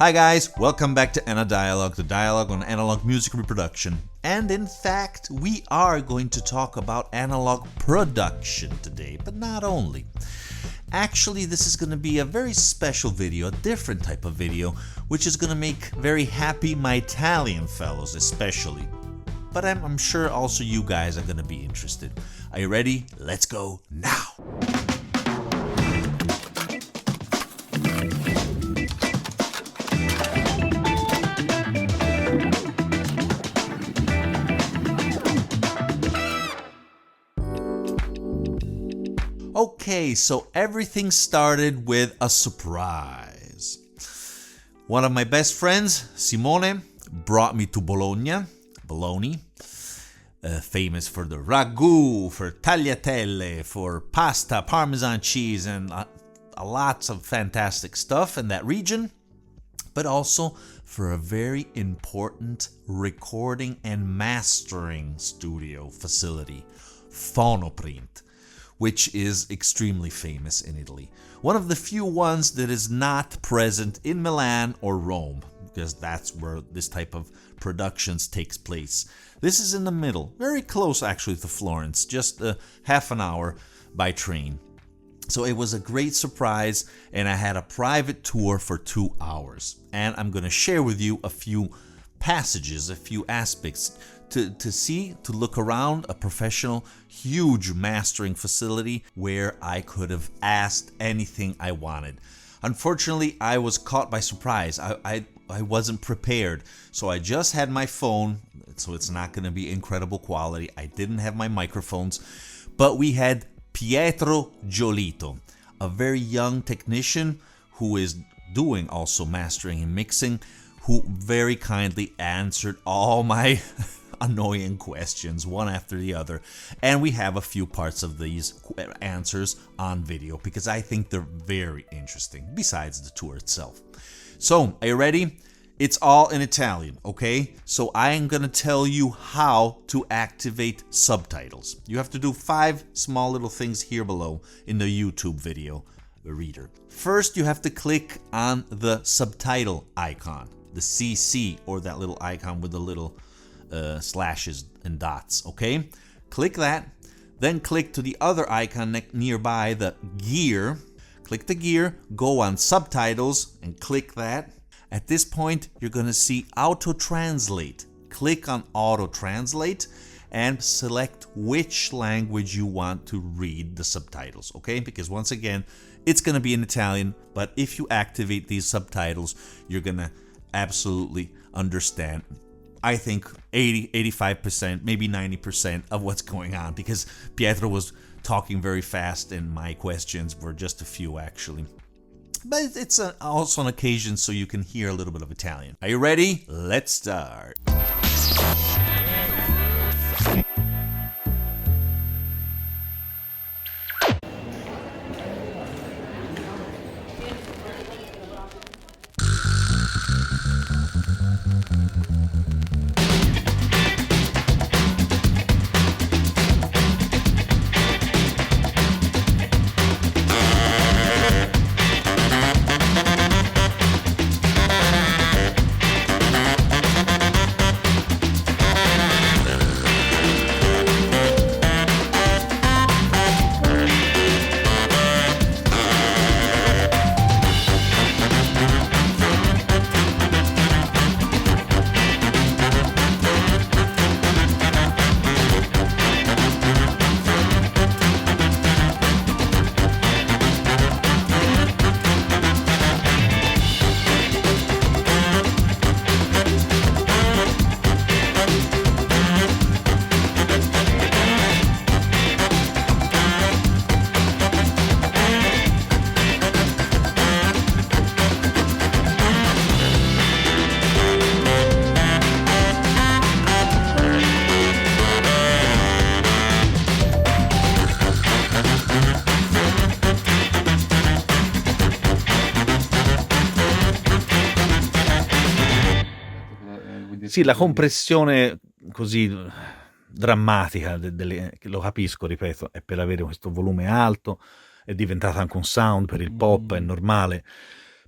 Hi guys, welcome back to Anadialogue, the dialogue on analog music reproduction. And in fact, we are going to talk about analog production today, but not only. Actually, this is going to be a very special video, a different type of video, which is going to make very happy my Italian fellows especially. But I'm sure also you guys are going to be interested. Are you ready? Let's go now! Okay, so everything started with a surprise. One of my best friends, Simone, brought me to Bologna, famous for the ragu, for tagliatelle, for pasta, Parmesan cheese, and lots of fantastic stuff in that region, but also for a very important recording and mastering studio facility, Phonoprint, which is extremely famous in Italy. One of the few ones that is not present in Milan or Rome, because that's where this type of productions takes place. This is in the middle, very close actually to Florence, just half an hour by train. So it was a great surprise, and I had a private tour for 2 hours. And I'm going to share with you a few passages, a few aspects to look around a professional, huge mastering facility where I could have asked anything I wanted. Unfortunately, I was caught by surprise. I wasn't prepared, so I just had my phone, so it's not going to be incredible quality. I didn't have my microphones, but we had Pietro Giolito, a very young technician who is doing also mastering and mixing, who very kindly answered all my annoying questions one after the other, and we have a few parts of these answers on video because I think they're very interesting besides the tour itself. So, are you ready? It's all in Italian, okay? So I am gonna tell you how to activate subtitles. You have to do 5 small little things here below in the YouTube video reader. First, you have to click on the subtitle icon, the CC, or that little icon with the little slashes and dots, okay? Click that, then click to the other icon nearby, the gear. Click the gear, go on subtitles and click that. At this point, you're gonna see auto translate. Click on auto translate and select which language you want to read the subtitles, okay? Because once again, it's gonna be in Italian, but if you activate these subtitles, you're gonna absolutely understand, I think 85%, maybe 90% of what's going on, because Pietro was talking very fast and my questions were just a few actually. But it's also an occasion so you can hear a little bit of Italian. Are you ready? Let's start. Sì, la compressione così drammatica, lo capisco, ripeto, è per avere questo volume alto, è diventata anche un sound per il pop, è normale.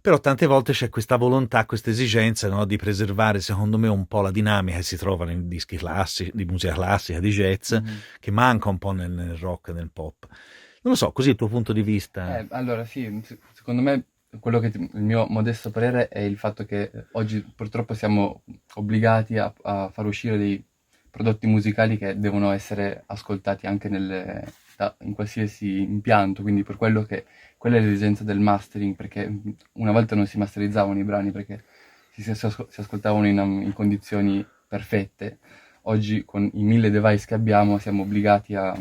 Però tante volte c'è questa volontà, questa esigenza, no, di preservare, secondo me, un po' la dinamica che si trova nei dischi classici, di musica classica, di jazz, Mhm. che manca un po' nel rock e nel pop. Non lo so, così il tuo punto di vista. Allora sì, secondo me quello che il mio modesto parere è il fatto che oggi purtroppo siamo obbligati a far uscire dei prodotti musicali che devono essere ascoltati anche in qualsiasi impianto, quindi per quello che quella è l'esigenza del mastering, perché una volta non si masterizzavano i brani perché si ascoltavano in condizioni perfette. Oggi con i 1000 device che abbiamo siamo obbligati a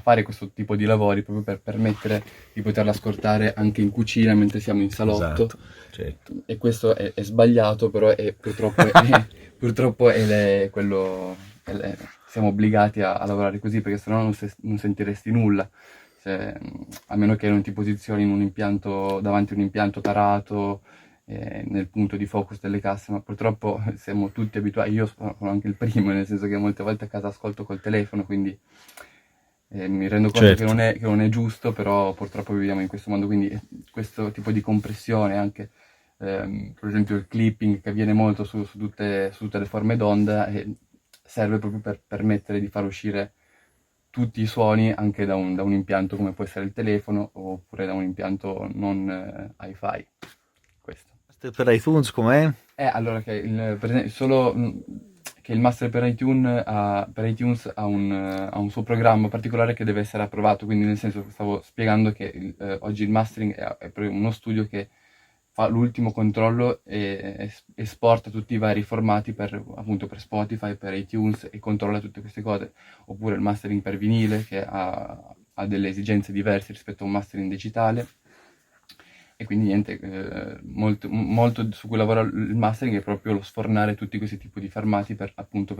fare questo tipo di lavori proprio per permettere di poterla ascoltare anche in cucina mentre siamo in salotto. Esatto, certo. E questo è sbagliato, però purtroppo purtroppo siamo obbligati a lavorare così perché sennò non sentiresti nulla. A meno che non ti posizioni in un impianto, davanti a un impianto tarato, nel punto di focus delle casse, ma purtroppo siamo tutti abituati, io sono anche il primo, nel senso che molte volte a casa ascolto col telefono, quindi mi rendo conto Certo. che non è giusto, però purtroppo viviamo in questo mondo, quindi questo tipo di compressione, anche per esempio il clipping che avviene molto su tutte le forme d'onda, serve proprio per permettere di far uscire tutti i suoni anche da un impianto come può essere il telefono oppure da un impianto non hi-fi. Questo. Per iTunes com'è? Allora che per esempio, solo che il master per iTunes ha un suo programma particolare che deve essere approvato, quindi nel senso che stavo spiegando che oggi il mastering è proprio uno studio che fa l'ultimo controllo e esporta tutti i vari formati appunto per Spotify, per iTunes e controlla tutte queste cose, oppure il mastering per vinile che ha delle esigenze diverse rispetto a un mastering digitale. E quindi niente, molto su cui lavora il mastering è proprio lo sfornare tutti questi tipi di formati appunto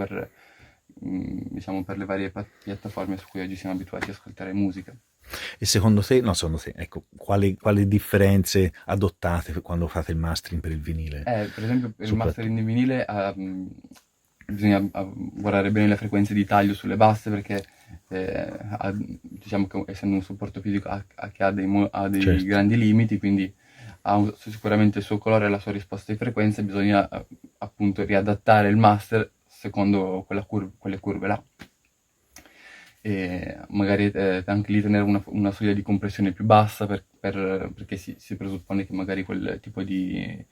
diciamo, per le varie piattaforme su cui oggi siamo abituati ad ascoltare musica. E secondo te, ecco, quali differenze adottate quando fate il mastering per il vinile? Per esempio, per il Soprattutto. mastering di vinile bisogna guardare bene le frequenze di taglio sulle basse perché diciamo che essendo un supporto fisico che ha dei Certo. grandi limiti, quindi sicuramente il suo colore e la sua risposta di frequenze, bisogna appunto riadattare il master secondo quelle curve là. E magari anche lì tenere una soglia di compressione più bassa perché si presuppone che magari quel tipo di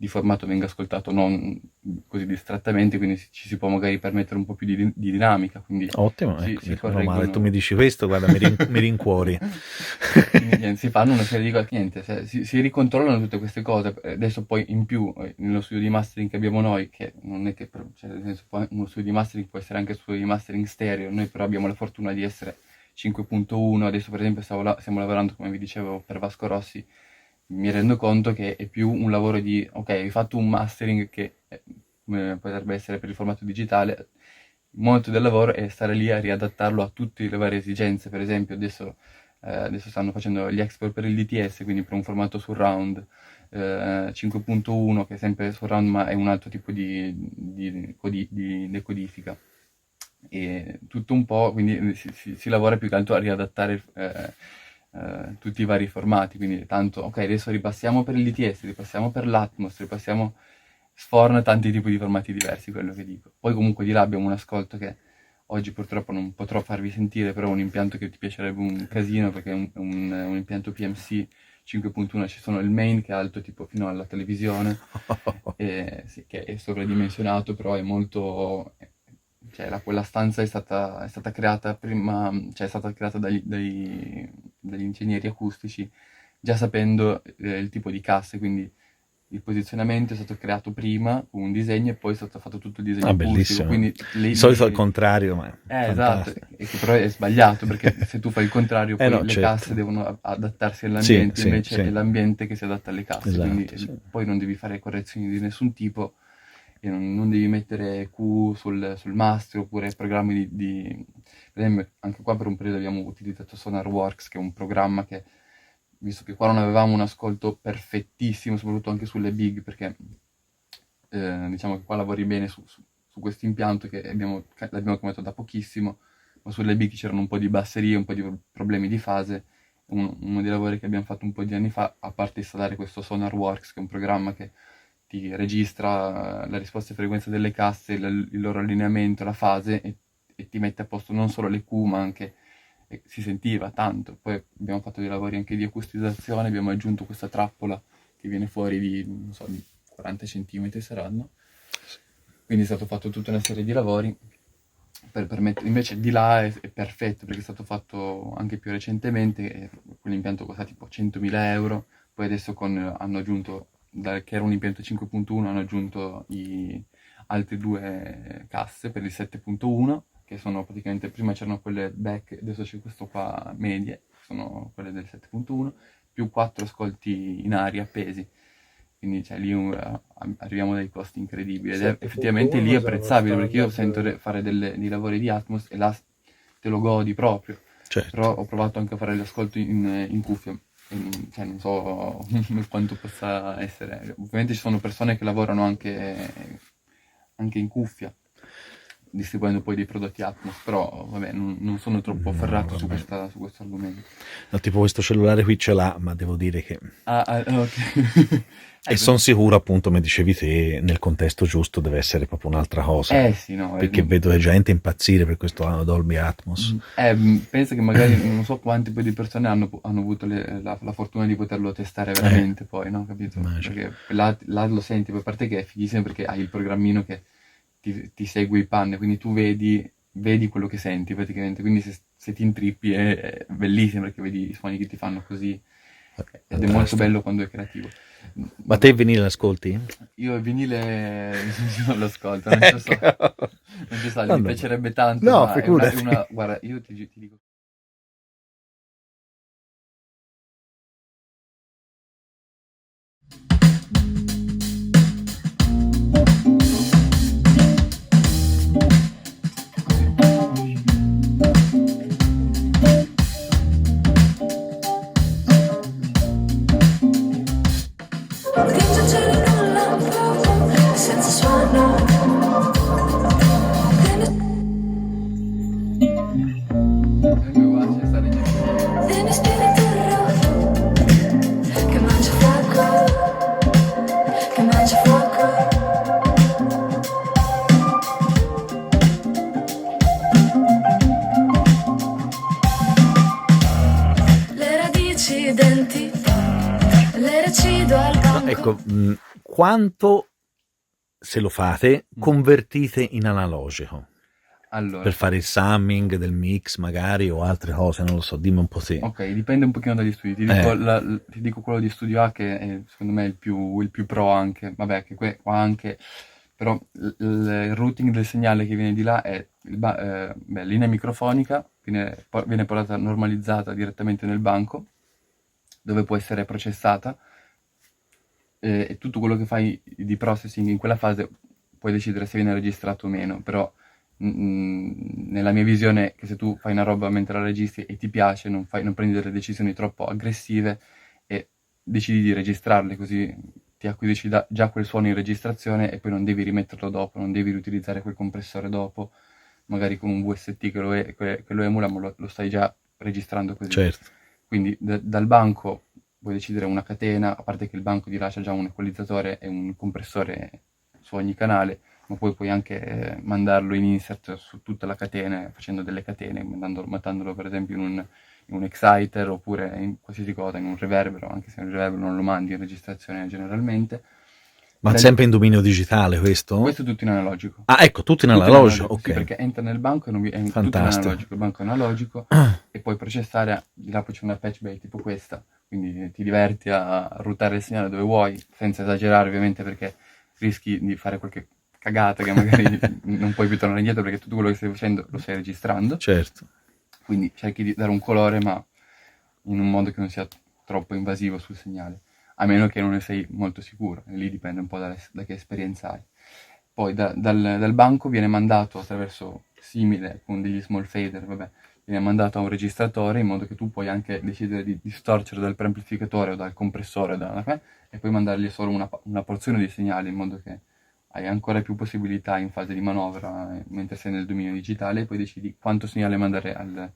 formato venga ascoltato non così distrattamente, quindi ci si può magari permettere un po' più di dinamica, quindi Ottimo, si ecco, meno correggono. male, tu mi dici questo, guarda, mi rincuori. Quindi, niente, si fanno una serie di cose, niente, si ricontrollano tutte queste cose. Adesso poi in più nello studio di mastering che abbiamo noi, che non è che cioè, nel senso, uno studio di mastering può essere anche studio di mastering stereo, noi però abbiamo la fortuna di essere 5.1, adesso per esempio stiamo lavorando, come vi dicevo, per Vasco Rossi. Mi rendo conto che è più un lavoro di, ok, hai fatto un mastering che come potrebbe essere per il formato digitale, molto del lavoro è stare lì a riadattarlo a tutte le varie esigenze. Per esempio adesso stanno facendo gli export per il DTS, quindi per un formato surround 5.1 che è sempre surround ma è un altro tipo di decodifica. E tutto un po', quindi si lavora più che altro a riadattare tutti i vari formati, quindi tanto, ok, adesso ripassiamo per il DTS, ripassiamo per l'Atmos, sforna tanti tipi di formati diversi, quello che dico. Poi comunque di là abbiamo un ascolto che oggi purtroppo non potrò farvi sentire, però è un impianto che ti piacerebbe un casino, perché è un impianto PMC 5.1, ci sono il main che è alto tipo fino alla televisione, sì, che è sovradimensionato, però è molto... Cioè, quella stanza è stata creata prima, cioè è stata creata dagli ingegneri acustici, già sapendo il tipo di casse, quindi il posizionamento è stato creato prima con un disegno e poi è stato fatto tutto il disegno acustico. Bellissimo. Quindi Di solito al contrario, ma esatto, e che però è sbagliato perché se tu fai il contrario poi no, le certo. casse devono adattarsi all'ambiente, Sì, invece sì. è l'ambiente che si adatta alle casse, Esatto, quindi sì. poi non devi fare correzioni di nessun tipo e non devi mettere Q sul mastro oppure programmi per esempio anche qua per un periodo abbiamo utilizzato SonarWorks, che è un programma che, visto che qua non avevamo un ascolto perfettissimo, soprattutto anche sulle big, perché diciamo che qua lavori bene su questo impianto che l'abbiamo cambiato da pochissimo, ma sulle big c'erano un po' di basserie, un po' di problemi di fase, uno dei lavori che abbiamo fatto un po' di anni fa, a parte installare questo SonarWorks, che è un programma che ti registra la risposta e frequenza delle casse, il loro allineamento, la fase, e ti mette a posto non solo le Q, ma anche si sentiva tanto. Poi abbiamo fatto dei lavori anche di acustizzazione, abbiamo aggiunto questa trappola che viene fuori di, non so, di 40 centimetri saranno. Quindi è stato fatto tutta una serie di lavori per permettere, invece di là è perfetto perché è stato fatto anche più recentemente, e quell'impianto costa tipo 100.000 euro, poi adesso hanno aggiunto, che era un impianto 5.1, hanno aggiunto altre due casse per il 7.1, che sono praticamente, prima c'erano quelle back, adesso c'è questo qua medie, sono quelle del 7.1, più 4 ascolti in aria appesi. Quindi cioè, lì arriviamo a dei costi incredibili ed è effettivamente lì apprezzabile perché io sento fare dei lavori di Atmos e là te lo godi proprio. Certo. Però ho provato anche a fare l'ascolto in cuffia, cioè non so quanto possa essere. Ovviamente ci sono persone che lavorano anche in cuffia, distribuendo poi dei prodotti Atmos, però vabbè, non sono troppo ferrato su questo argomento. No, tipo questo cellulare qui ce l'ha, ma devo dire che... Ok. E sono sicuro, appunto, come dicevi te, nel contesto giusto deve essere proprio un'altra cosa. Sì, no. Perché vedo gente impazzire per questo Dolby Atmos. Penso che magari non so quante poi di persone hanno avuto la fortuna di poterlo testare veramente poi, no? Capito? Perché là lo senti, poi a parte che è fighissimo perché hai il programmino che ti segue i panne, quindi tu vedi quello che senti praticamente, quindi se ti intrippi è bellissimo perché vedi i suoni che ti fanno così, ed è molto bello quando è creativo. Ma te il vinile l'ascolti? Io il vinile non lo ascolto, non ci so, mi piacerebbe tanto, no, ma figurati. guarda, io ti dico. Ecco, quanto, se lo fate, convertite in analogico? Allora, per fare il summing del mix magari o altre cose, non lo so, dimmi un po' te. ok, dipende un pochino dagli studi. Ti dico quello di Studio A che è, secondo me, il più pro anche. Vabbè, che qua anche, però il routing del segnale che viene di là è linea microfonica, viene portata normalizzata direttamente nel banco, dove può essere processata, e tutto quello che fai di processing in quella fase puoi decidere se viene registrato o meno, però nella mia visione che se tu fai una roba mentre la registri e ti piace, non prendi delle decisioni troppo aggressive e decidi di registrarle, così ti acquisisci già quel suono in registrazione e poi non devi rimetterlo dopo, non devi riutilizzare quel compressore dopo, magari con un VST che lo emula, ma lo stai già registrando così. Certo. Quindi dal banco puoi decidere una catena, a parte che il banco di là c'ha già un equalizzatore e un compressore su ogni canale, ma poi puoi anche mandarlo in insert su tutta la catena, facendo delle catene, mandandolo per esempio in un exciter oppure in qualsiasi cosa, in un reverbero, anche se un reverbero non lo mandi in registrazione generalmente. Ma sempre in dominio digitale questo? Questo è tutto in analogico. Ah, ecco, tutto in analogico, ok. Sì, perché entra nel banco e è tutto in analogico, il banco è analogico e puoi processare, di là poi c'è una patch bay tipo questa, quindi ti diverti a ruotare il segnale dove vuoi, senza esagerare ovviamente perché rischi di fare qualche cagata che magari non puoi più tornare indietro perché tutto quello che stai facendo lo stai registrando. Certo. Quindi cerchi di dare un colore ma in un modo che non sia troppo invasivo sul segnale, a meno che non ne sei molto sicuro, e lì dipende un po' da che esperienza hai. Poi dal banco viene mandato attraverso simile con degli small fader, viene mandato a un registratore in modo che tu puoi anche decidere di distorcere dal preamplificatore o dal compressore e poi mandargli solo una porzione di segnale in modo che hai ancora più possibilità in fase di manovra mentre sei nel dominio digitale e poi decidi quanto segnale mandare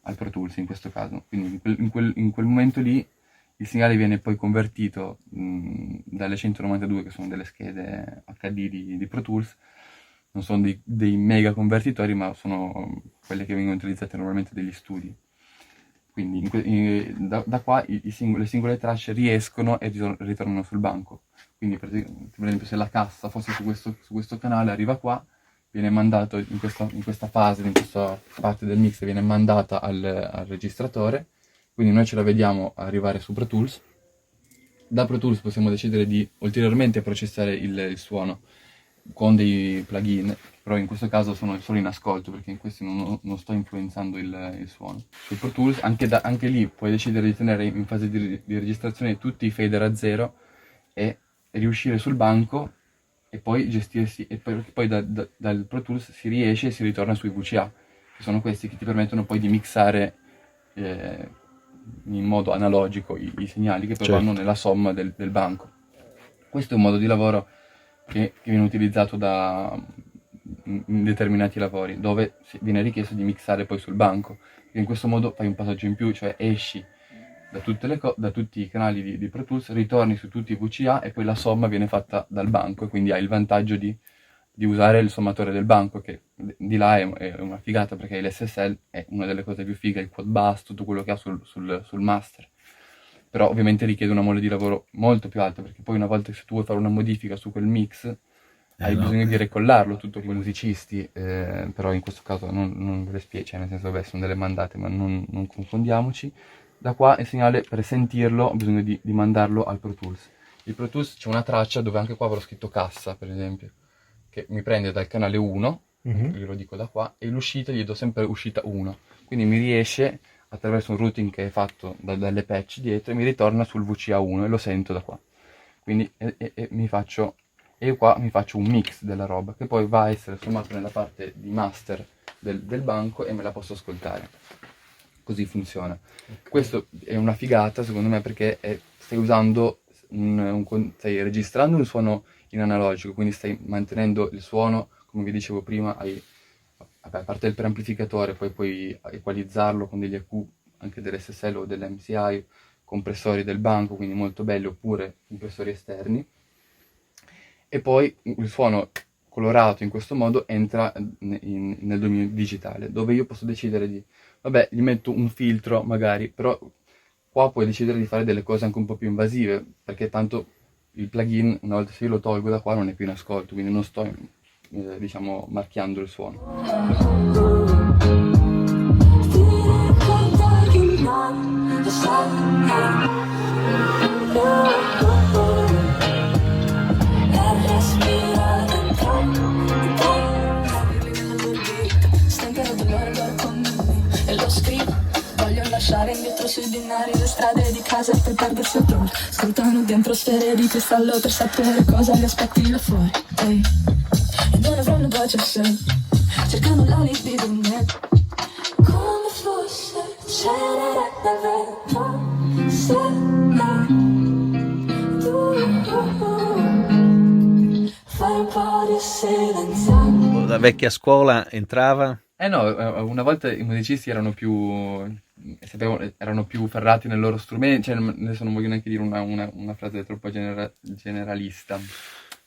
al Pro Tools in questo caso. Quindi in quel momento lì il segnale viene poi convertito dalle 192, che sono delle schede HD di Pro Tools. Non sono dei mega convertitori, ma sono quelle che vengono utilizzate normalmente dagli studi. Quindi da qua le singole tracce riescono e ritornano sul banco. Quindi per esempio se la cassa fosse su questo canale, arriva qua, viene mandato in questa fase, in questa parte del mix, viene mandata al registratore, quindi noi ce la vediamo arrivare su Pro Tools. Da Pro Tools possiamo decidere di ulteriormente processare il suono con dei plugin, però in questo caso sono solo in ascolto, perché in questi non sto influenzando il suono. Su Pro Tools anche lì puoi decidere di tenere in fase di registrazione tutti i fader a zero e riuscire sul banco e poi gestirsi, e poi dal Pro Tools si riesce e si ritorna sui VCA, che sono questi che ti permettono poi di mixare in modo analogico i segnali che poi Certo. vanno nella somma del banco. Questo è un modo di lavoro che viene utilizzato in determinati lavori, dove viene richiesto di mixare poi sul banco. E in questo modo fai un passaggio in più, cioè esci da tutti i canali di Pro Tools, ritorni su tutti i VCA e poi la somma viene fatta dal banco, e quindi hai il vantaggio di usare il sommatore del banco, che di là è una figata, perché l'SSL è una delle cose più fighe, il quad bus, tutto quello che ha sul master. Però ovviamente richiede una mole di lavoro molto più alta, perché poi una volta che se tu vuoi fare una modifica su quel mix, hai bisogno di recollarlo tutto con i musicisti, però in questo caso non ve le spiego, cioè nel senso, vabbè, sono delle mandate, ma non confondiamoci. Da qua il segnale, per sentirlo, ho bisogno di mandarlo al Pro Tools. Il Pro Tools c'è una traccia dove anche qua avrò scritto cassa, per esempio, che mi prende dal canale 1, glielo dico da qua, e l'uscita gli do sempre uscita 1. Quindi mi riesce, attraverso un routing che è fatto dalle patch dietro, e mi ritorna sul VCA 1 e lo sento da qua. Quindi io qua mi faccio un mix della roba, che poi va a essere sommato nella parte di master del banco e me la posso ascoltare. Così funziona. Questo è una figata secondo me, perché stai usando stai registrando un suono in analogico, quindi stai mantenendo il suono, come vi dicevo prima, a parte il preamplificatore, poi puoi equalizzarlo con degli EQ, anche dell'SSL o dell'MCI, compressori del banco, quindi molto belli, oppure compressori esterni. E poi il suono colorato in questo modo entra nel dominio digitale, dove io posso decidere vabbè, gli metto un filtro magari, però qua puoi decidere di fare delle cose anche un po' più invasive, perché tanto il plugin, una volta se io lo tolgo da qua, non è più in ascolto, quindi non sto, diciamo, marchiando il suono. E lo scrivo, voglio lasciare indietro sui binari le strade di casa per perdersi altrove. Scrutano dentro sfere di cristallo per sapere cosa li aspetti là fuori. Ehi, e non avranno voce se cercano l'alibi di me. Come fosse cenere nel vento, se fai un po' di silenzio. La vecchia scuola entrava? No, una volta i musicisti erano più ferrati nel loro strumento, cioè adesso non voglio neanche dire una frase troppo generalista,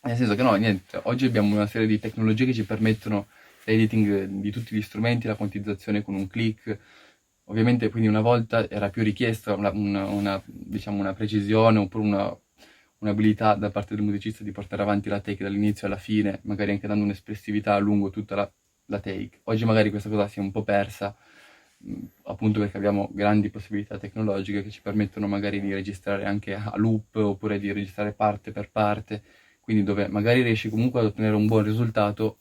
nel senso che no, niente, oggi abbiamo una serie di tecnologie che ci permettono l'editing di tutti gli strumenti, la quantizzazione con un click. Ovviamente quindi una volta era più richiesta diciamo una precisione, oppure un'abilità da parte del musicista di portare avanti la take dall'inizio alla fine, magari anche dando un'espressività lungo tutta la take. Oggi magari questa cosa si è un po' persa, appunto perché abbiamo grandi possibilità tecnologiche che ci permettono magari di registrare anche a loop, oppure di registrare parte per parte, quindi dove magari riesci comunque ad ottenere un buon risultato,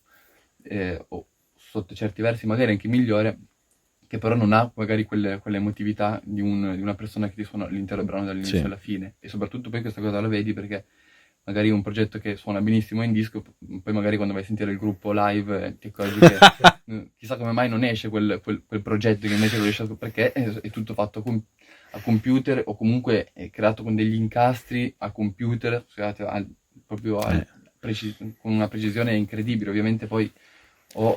o sotto certi versi magari anche migliore, che però non ha magari quell'emotività di una persona che ti suona l'intero brano dall'inizio alla fine. E soprattutto poi questa cosa la vedi perché magari un progetto che suona benissimo in disco, poi magari quando vai a sentire il gruppo live ti accorgi che chissà come mai non esce quel progetto che invece lo riesce a... perché è tutto fatto a computer, o comunque è creato con degli incastri a computer, scusate, proprio con una precisione incredibile. Ovviamente poi o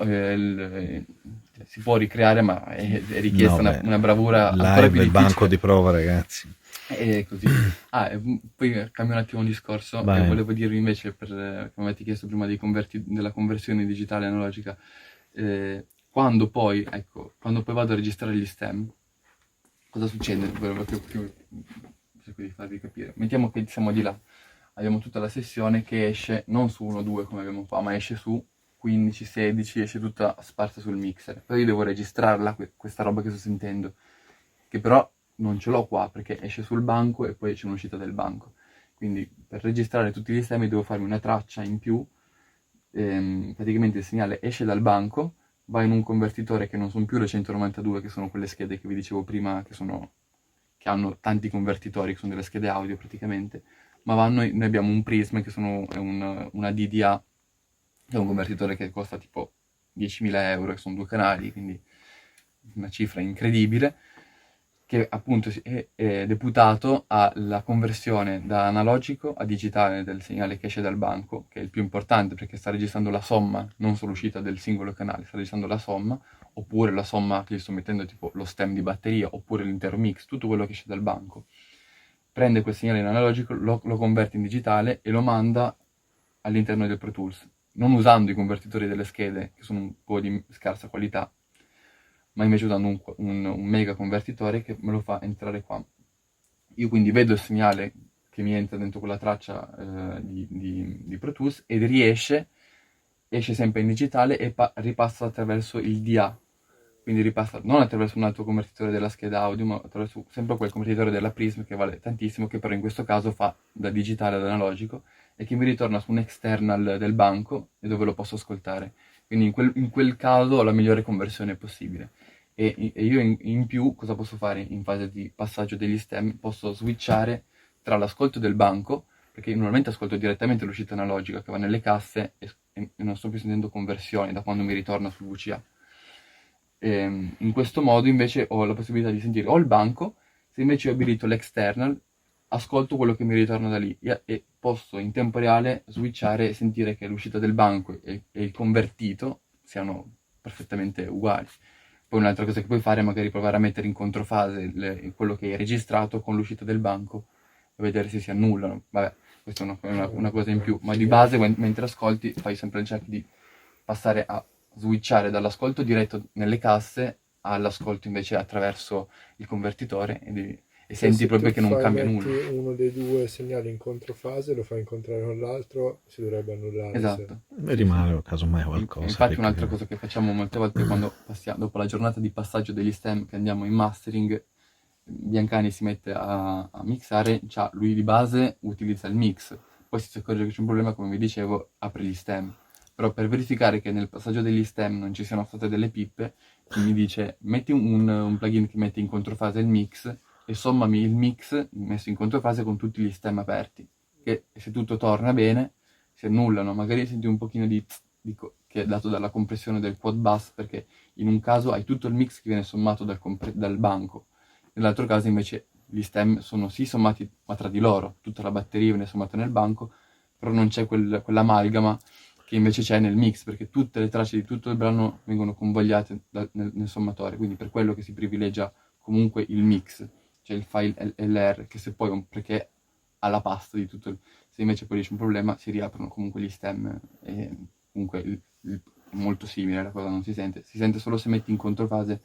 si può ricreare, ma è richiesta No, beh, una bravura ancora live più il banco difficile. di prova, ragazzi. E così. E poi cambio un attimo un discorso Vai. e volevo dirvi invece, come avete chiesto prima della conversione digitale analogica, quando poi vado a registrare gli stem, cosa succede? Cerco di farvi capire. Mettiamo che siamo di là, abbiamo tutta la sessione che esce non su 1-2 come abbiamo qua, ma esce su 15-16, esce tutta sparsa sul mixer. Poi io devo registrarla, questa roba che sto sentendo, che però non ce l'ho qua perché esce sul banco e poi c'è un'uscita del banco. Quindi per registrare tutti gli stemmi devo farmi una traccia in più. Praticamente il segnale esce dal banco, va in un convertitore che non sono più le 192, che sono quelle schede che vi dicevo prima, che hanno tanti convertitori, che sono delle schede audio praticamente, ma noi abbiamo un Prism che è una DDA, che è un convertitore che costa tipo 10.000 euro, che sono 2 canali, quindi una cifra incredibile, che appunto è deputato alla conversione da analogico a digitale del segnale che esce dal banco, che è il più importante perché sta registrando la somma, non solo l'uscita del singolo canale, sta registrando la somma, oppure la somma che gli sto mettendo tipo lo stem di batteria, oppure l'intero mix, tutto quello che esce dal banco. Prende quel segnale in analogico, lo converte in digitale e lo manda all'interno del Pro Tools, non usando i convertitori delle schede, che sono un po' di scarsa qualità, ma invece usando un mega convertitore che me lo fa entrare qua. Io quindi vedo il segnale che mi entra dentro quella traccia di Pro Tools ed esce sempre in digitale e ripassa attraverso il DA. Quindi ripassa non attraverso un altro convertitore della scheda audio, ma attraverso sempre quel convertitore della Prism che vale tantissimo, che però in questo caso fa da digitale ad analogico e che mi ritorna su un external del banco e dove lo posso ascoltare. Quindi in quel caso ho la migliore conversione possibile. E io in più cosa posso fare in fase di passaggio degli stem? Posso switchare tra l'ascolto del banco, perché io normalmente ascolto direttamente l'uscita analogica che va nelle casse e non sto più sentendo conversioni da quando mi ritorna sul VCA. In questo modo invece ho la possibilità di sentire o il banco, se invece ho abilito l'external, ascolto quello che mi ritorna da lì e posso in tempo reale switchare e sentire che l'uscita del banco e il convertito siano perfettamente uguali. Poi un'altra cosa che puoi fare è magari provare a mettere in controfase quello che hai registrato con l'uscita del banco e vedere se si annullano. Vabbè, questa è una cosa in più, ma di base mentre ascolti fai sempre il check di passare a switchare dall'ascolto diretto nelle casse all'ascolto invece attraverso il convertitore e senti proprio che non cambia nulla. Se uno dei due segnali in controfase, lo fai incontrare con l'altro, si dovrebbe annullare. Esatto. E rimane casomai qualcosa. Infatti un'altra cosa che facciamo molte volte quando passiamo, dopo la giornata di passaggio degli stem che andiamo in mastering, Biancani si mette a mixare, lui di base utilizza il mix, poi se si accorge che c'è un problema, come vi dicevo, apre gli stem. Però per verificare che nel passaggio degli stem non ci siano state delle pippe, mi dice metti un plugin che mette in controfase il mix e sommami il mix messo in controfase con tutti gli stem aperti, che se tutto torna bene si annullano, magari senti un pochino che è dato dalla compressione del quad bus, perché in un caso hai tutto il mix che viene sommato dal banco, nell'altro caso invece gli stem sono sì sommati ma tra di loro, tutta la batteria viene sommata nel banco, però non c'è quell'amalgama che invece c'è nel mix, perché tutte le tracce di tutto il brano vengono convogliate nel sommatore, quindi per quello che si privilegia comunque il mix, cioè il file LR, che se poi perché ha la pasta di tutto se invece poi c'è un problema si riaprono comunque gli stem e comunque è molto simile, la cosa non si sente solo se metti in controfase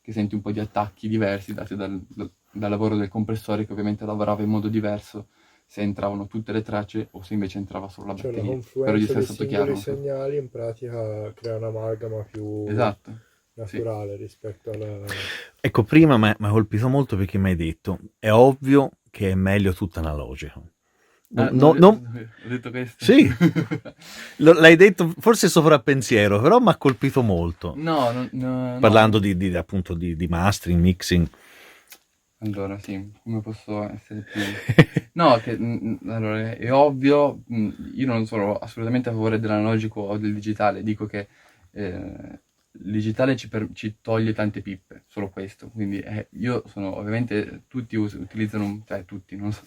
che senti un po' di attacchi diversi dati dal lavoro del compressore, che ovviamente lavorava in modo diverso se entravano tutte le tracce o se invece entrava solo la batteria. La confluenza dei singoli segnali in pratica crea un'amalgama più naturale rispetto alla... Ecco, prima mi ha colpito molto perché mi hai detto è ovvio che è meglio tutto analogico. Ho detto questo? Sì, l'hai detto forse sovrappensiero, però mi ha colpito molto. No, parlando appunto di mastering, mixing. Allora, sì, come posso essere più... No, allora, è ovvio, io non sono assolutamente a favore dell'analogico o del digitale, dico che il digitale ci toglie tante pippe, solo questo, quindi io sono, ovviamente tutti utilizzano, cioè tutti, non so,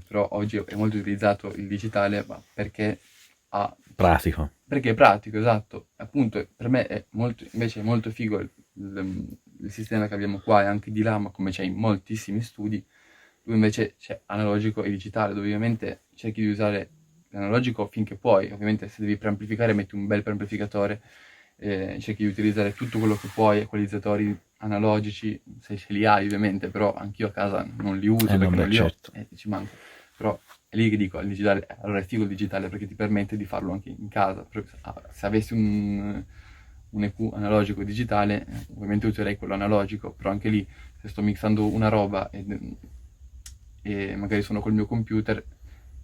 però oggi è molto utilizzato il digitale, ma perché ha... Pratico. Perché è pratico, esatto. Appunto, per me invece è molto figo il sistema che abbiamo qua e anche di là, ma come c'è in moltissimi studi, dove invece c'è analogico e digitale, dove ovviamente cerchi di usare l'analogico finché puoi. Ovviamente se devi preamplificare metti un bel preamplificatore, cerchi di utilizzare tutto quello che puoi, equalizzatori analogici, se ce li hai ovviamente, però anch'io a casa non li uso perché non li certo. ho, ci manca. Però è lì che dico, il digitale, allora è figo il digitale perché ti permette di farlo anche in casa. Se avessi un EQ analogico digitale, ovviamente userei quello analogico, però anche lì, se sto mixando una roba e magari sono col mio computer,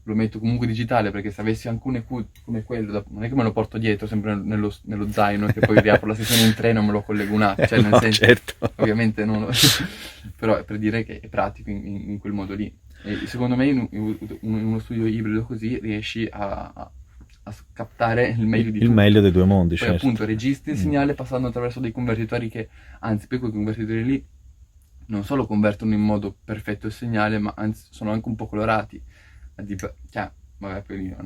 lo metto comunque digitale, perché se avessi anche un EQ come quello, non è che me lo porto dietro sempre nello zaino e che poi riapro la sessione in treno e me lo collego un attimo, cioè nel senso, certo. Ovviamente non però è per dire che è pratico in quel modo lì. E secondo me in uno studio ibrido così riesci a captare il meglio di tutto. Il meglio dei due mondi, poi certo. appunto registri il segnale passando attraverso dei convertitori che, anzi poi quei convertitori lì non solo convertono in modo perfetto il segnale, ma anzi sono anche un po' colorati. Cioè, vabbè, poi lì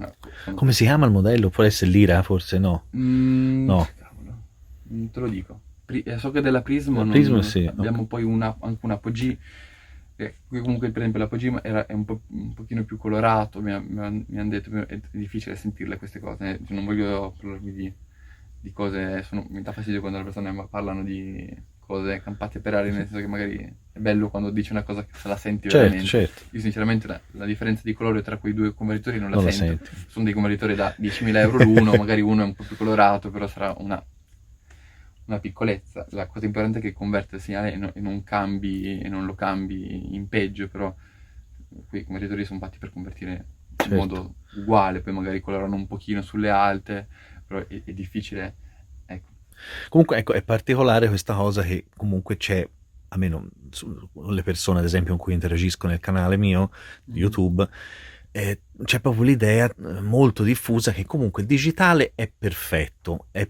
come si chiama il modello? Può essere l'Ira, forse no? No. Cavolo, non te lo dico. So che della Prismo, sì, abbiamo poi anche un Apogee. Comunque per esempio l'Apogee è un pochino più colorato, mi hanno detto, è difficile sentirle queste cose, non voglio parlarvi di cose, mi dà fastidio quando le persone parlano di cose campate per aria, nel senso che magari è bello quando dici una cosa che se la senti veramente. Certo. Io sinceramente la differenza di colore tra quei due convertitori non la sento. Sono dei convertitori da 10.000 euro l'uno, magari uno è un po' più colorato, però sarà una piccolezza. La cosa importante è che converte il segnale e non cambi, e non lo cambi in peggio, però quei convertitori sono fatti per convertire in modo uguale, poi magari colorano un pochino sulle alte, però è difficile, ecco. Comunque ecco, è particolare questa cosa che comunque c'è, almeno le persone ad esempio con cui interagisco nel canale mio di YouTube, c'è proprio l'idea molto diffusa che comunque il digitale è perfetto, è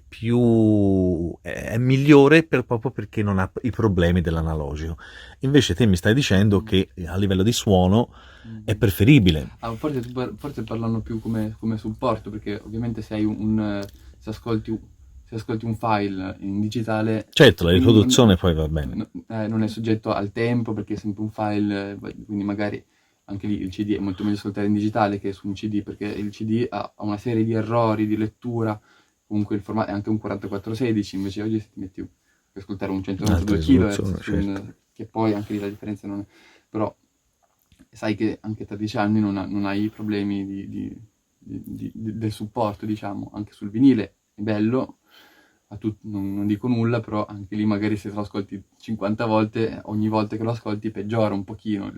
migliore proprio perché non ha i problemi dell'analogico. Invece te mi stai dicendo che a livello di suono è preferibile. Forse parlano più come supporto, perché ovviamente se ascolti un file in digitale, certo, la riproduzione poi va bene, non è soggetto al tempo perché è sempre un file, quindi magari anche lì il CD è molto meglio ascoltare in digitale che su un CD, perché il CD ha una serie di errori di lettura, comunque il formato è anche un 4416, invece oggi se ti metti a ascoltare un 192 kHz, certo. Che poi anche lì la differenza non è, però sai che anche tra 10 anni non hai i problemi del supporto, diciamo, anche sul vinile è bello, non dico nulla, però anche lì magari se lo ascolti 50 volte, ogni volta che lo ascolti peggiora un pochino,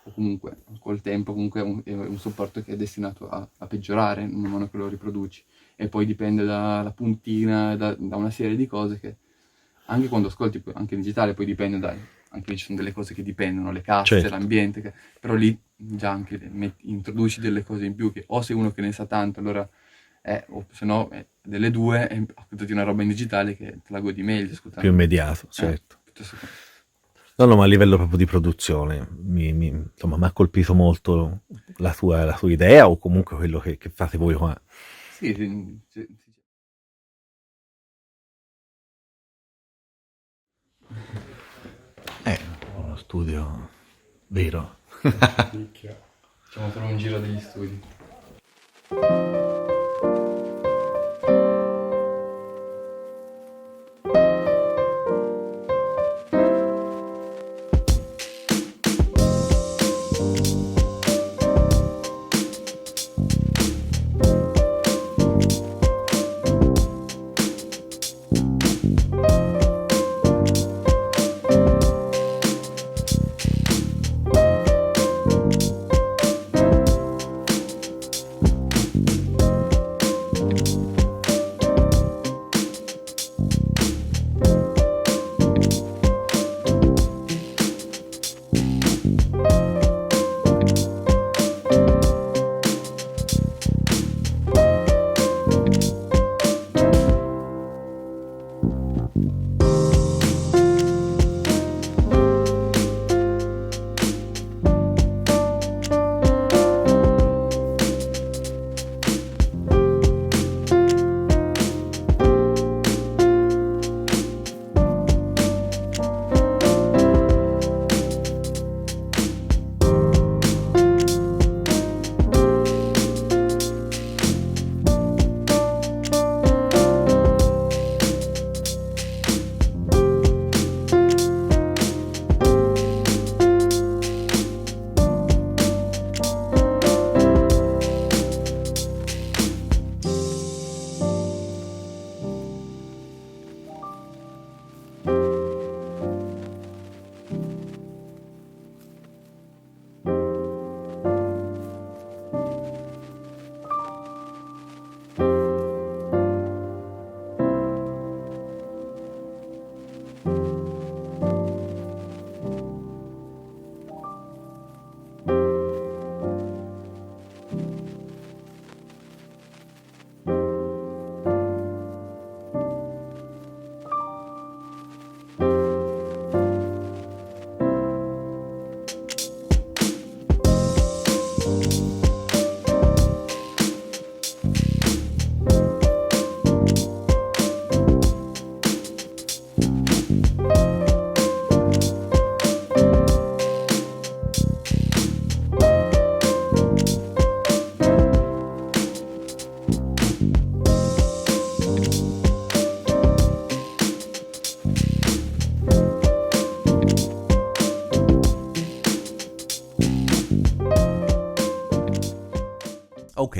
o comunque col tempo comunque è un supporto che è destinato a peggiorare man mano che lo riproduci, e poi dipende dalla puntina, da una serie di cose che anche quando ascolti anche in digitale poi dipende anche lì ci sono delle cose che dipendono, le casse, certo. L'ambiente, però lì già anche introduci delle cose in più che o sei uno che ne sa tanto allora o se no delle due ascoltati una roba in digitale che te la godi meglio ascoltando. Più immediato, certo. No, ma a livello proprio di produzione insomma mi ha colpito molto la tua idea, o comunque quello che fate voi qua. Sì. Uno studio vero. Facciamo solo un giro degli studi.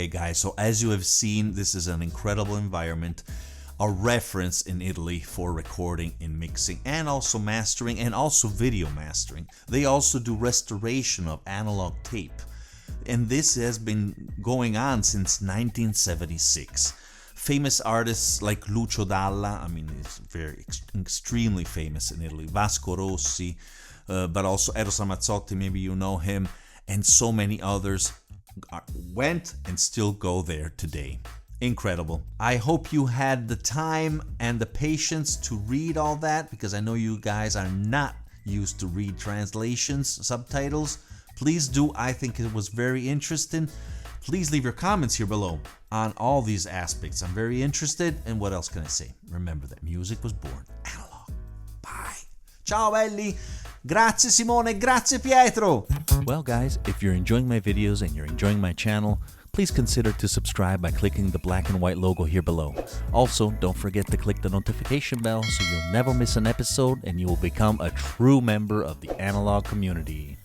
Okay, guys, so as you have seen, this is an incredible environment, a reference in Italy for recording and mixing and also mastering and also video mastering. They also do restoration of analog tape, and this has been going on since 1976. Famous artists like Lucio Dalla, I mean, he's very extremely famous in Italy, Vasco Rossi, but also Eros Ramazzotti, maybe you know him, and so many others went and still go there today. Incredible. I hope you had the time and the patience to read all that, because I know you guys are not used to read translations, subtitles. Please do. I think it was very interesting. Please leave your comments here below on all these aspects. I'm very interested. And what else can I say? Remember that music was born analog. Bye. Ciao belli. Grazie Simone. Grazie Pietro. Well guys, if you're enjoying my videos and you're enjoying my channel, please consider to subscribe by clicking the black and white logo here below. Also, don't forget to click the notification bell so you'll never miss an episode and you will become a true member of the analog community.